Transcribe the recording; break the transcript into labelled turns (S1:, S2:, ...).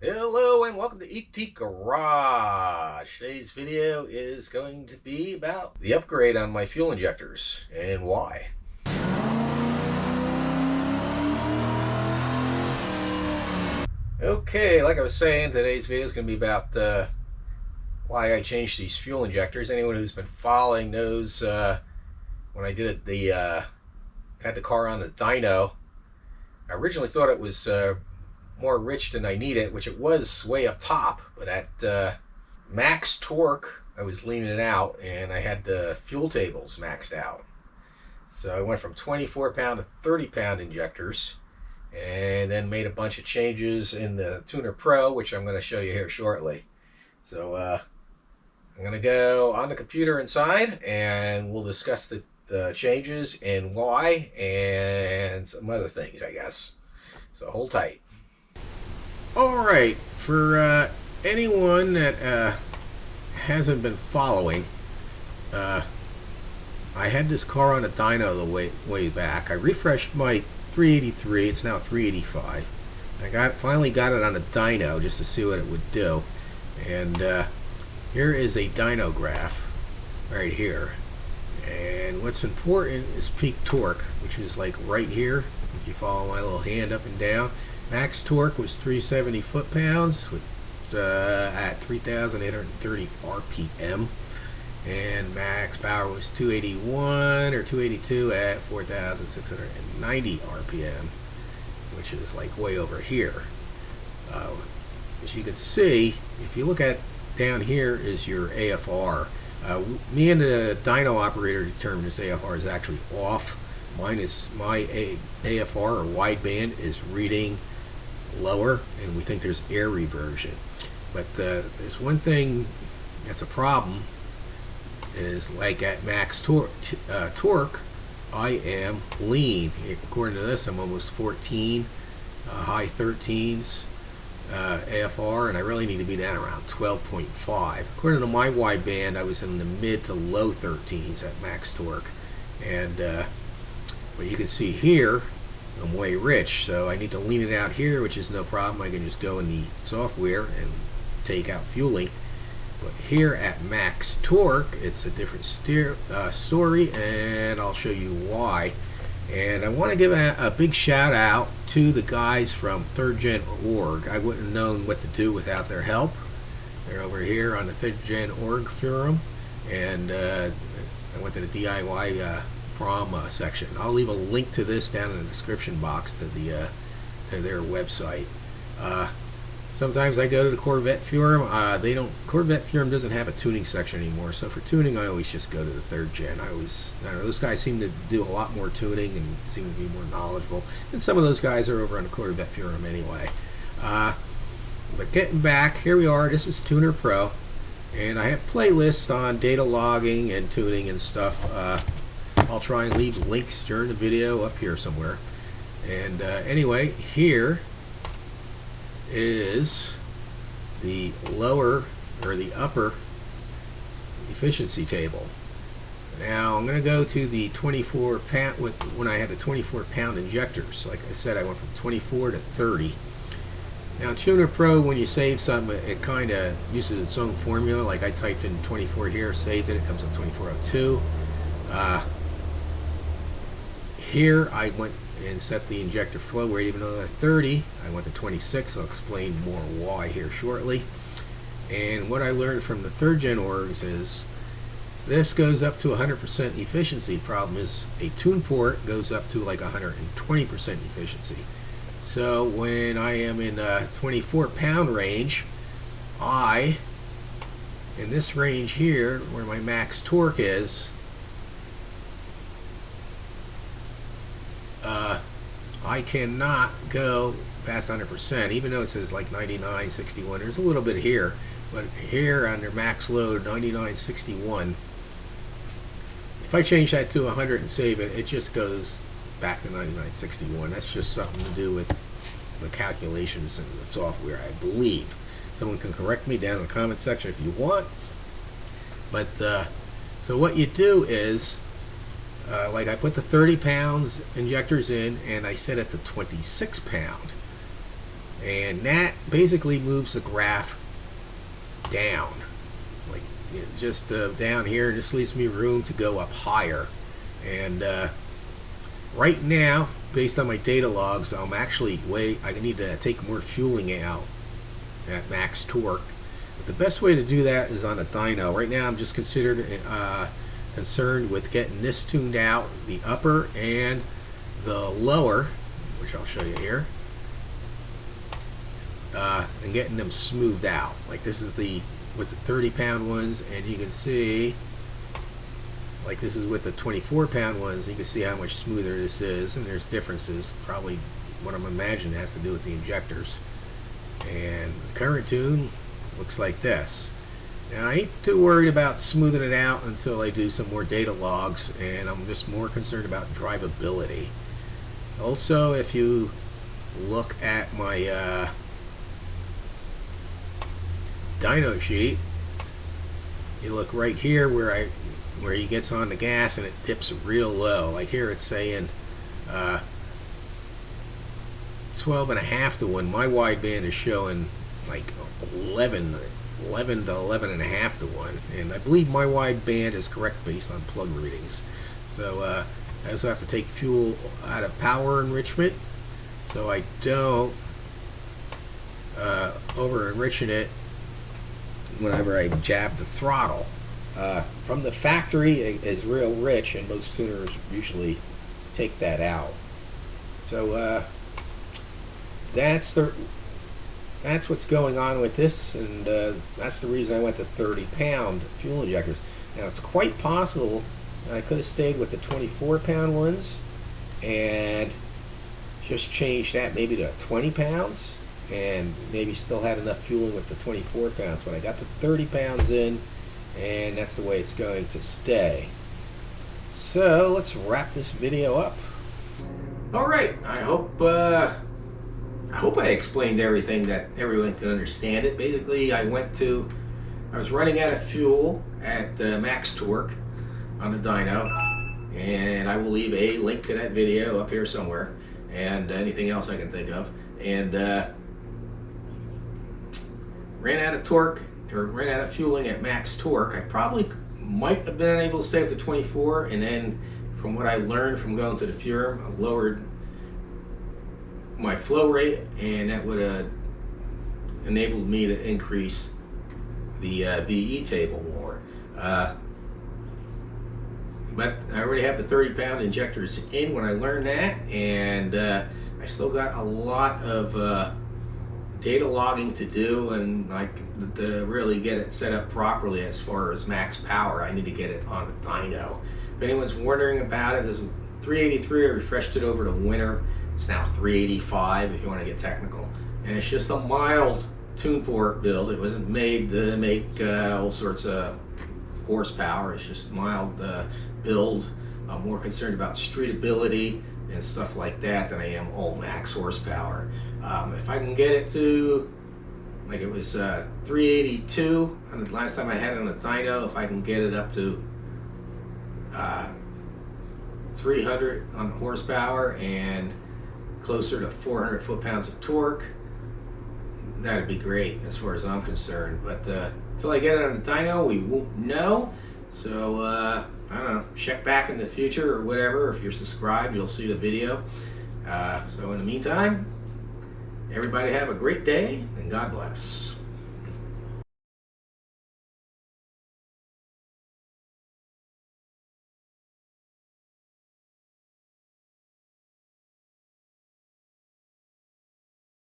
S1: Hello and welcome to ET Garage. Today's video is going to be about the upgrade on my fuel injectors and why. Okay, like I was saying, today's video is going to be about why I changed these fuel injectors. Anyone who's been following knows when I did it, had the car on the dyno. I originally thought it was more rich than I needed, which it was way up top, but at max torque I was leaning it out and I had the fuel tables maxed out. So I went from 24 pound to 30 pound injectors and then made a bunch of changes in the Tuner Pro, which I'm going to show you here shortly. So I'm going to go on the computer inside and we'll discuss the changes and why and some other things, I guess. So hold tight. Alright, for anyone that hasn't been following, I had this car on a dyno the way back. I refreshed my 383, it's now 385. I finally got it on a dyno just to see what it would do. And here is a dyno graph right here. And what's important is peak torque, which is like right here. If you follow my little hand up and down. Max torque was 370 foot-pounds with, at 3,830 RPM. And max power was 281 or 282 at 4,690 RPM, which is like way over here. As you can see, if you look at down here is your AFR. Me and the dyno operator determined this AFR is actually off. My AFR or wideband is reading lower, and we think there's air reversion. But there's one thing that's a problem, is like at max torque, I am lean. According to this, I'm almost 14, high 13s AFR, and I really need to be down around 12.5. According to my wideband, I was in the mid to low 13s at max torque, and but you can see here I'm way rich, so I need to lean it out here, which is no problem. I can just go in the software and take out fueling. But here at max torque, it's a different story, and I'll show you why. And I want to give a big shout out to the guys from 3rd Gen Org. I wouldn't have known what to do without their help. They're over here on the 3rd Gen Org forum, and I went to the DIY prom section. I'll leave a link to this down in the description box to their website. Sometimes I go to the Corvette forum. Corvette forum doesn't have a tuning section anymore, so for tuning I always just go to the 3rd Gen. I don't know, those guys seem to do a lot more tuning and seem to be more knowledgeable, and some of those guys are over on the Corvette forum anyway. But getting back, here we are. This is Tuner Pro, and I have playlists on data logging and tuning and stuff. I'll try and leave links during the video up here somewhere. And anyway, here is the lower or the upper efficiency table. Now I'm going to go to the 24 pound when I had the 24 pound injectors. Like I said, I went from 24 to 30. Now Tuner Pro, when you save something, it kind of uses its own formula. Like I typed in 24 here, saved it, it comes up 2402. Here I went and set the injector flow rate, even though at 30 I went to 26. I'll explain more why here shortly. And what I learned from the 3rd Gen orgs is this goes up to 100% efficiency. Problem is a tune port goes up to like 120% efficiency. So when I am in a 24 pound range, in this range here where my max torque is, I cannot go past 100%, even though it says like 99, 61. There's a little bit here, but here under max load, 99, 61. If I change that to 100 and save it, it just goes back to 99, 61. That's just something to do with the calculations in the software, I believe. Someone can correct me down in the comment section if you want. But so what you do is, like I put the 30 pounds injectors in and I set it to 26 pound. and that basically moves the graph down, like just down here. Just leaves me room to go up higher. And right now, based on my data logs, I'm actually I need to take more fueling out at max torque. But the best way to do that is on a dyno. Right now I'm just concerned with getting this tuned out, the upper and the lower, which I'll show you here, and getting them smoothed out. Like this is with the 30-pound ones, and you can see, like this is with the 24-pound ones, you can see how much smoother this is, and there's differences. Probably what I'm imagining has to do with the injectors. And the current tune looks like this. Now I ain't too worried about smoothing it out until I do some more data logs, and I'm just more concerned about drivability. Also, if you look at my dyno sheet, you look right here where he gets on the gas and it dips real low. Like here it's saying 12.5 to 1. My wideband is showing like 11 to 11.5 to 1, and I believe my wideband is correct based on plug readings. So I also have to take fuel out of power enrichment, so I don't over enriching it whenever I jab the throttle. From the factory is real rich, and most tuners usually take that out. So that's what's going on with this, and that's the reason I went to 30-pound fuel injectors. Now it's quite possible I could have stayed with the 24-pound ones and just changed that maybe to 20 pounds, and maybe still had enough fueling with the 24 pounds, but I got the 30 pounds in, and that's the way it's going to stay. So let's wrap this video up. Alright, I hope I explained everything that everyone can understand it. Basically, I was running out of fuel at max torque on the dyno, and I will leave a link to that video up here somewhere, and anything else I can think of. And ran out of torque, or ran out of fueling at max torque. I probably might have been able to stay with the 24, and then from what I learned from going to the Fuhrer, I lowered my flow rate, and that would have enabled me to increase the VE table more. But I already have the 30-pound injectors in when I learned that, and I still got a lot of data logging to do, and like to really get it set up properly as far as max power. I need to get it on a dyno. If anyone's wondering about it, this is 383. I refreshed it over to winter. It's now 385 if you want to get technical, and it's just a mild tune port build. It wasn't made to make all sorts of horsepower. It's just mild build. I'm more concerned about streetability and stuff like that than I am all max horsepower. If I can get it to, like it was 382 on the last time I had it on a dyno, if I can get it up to 300 on horsepower and closer to 400 foot-pounds of torque, that'd be great as far as I'm concerned. But until I get it on the dyno, we won't know. So I don't know, check back in the future or whatever. If you're subscribed, you'll see the video. So in the meantime, everybody have a great day, and God bless.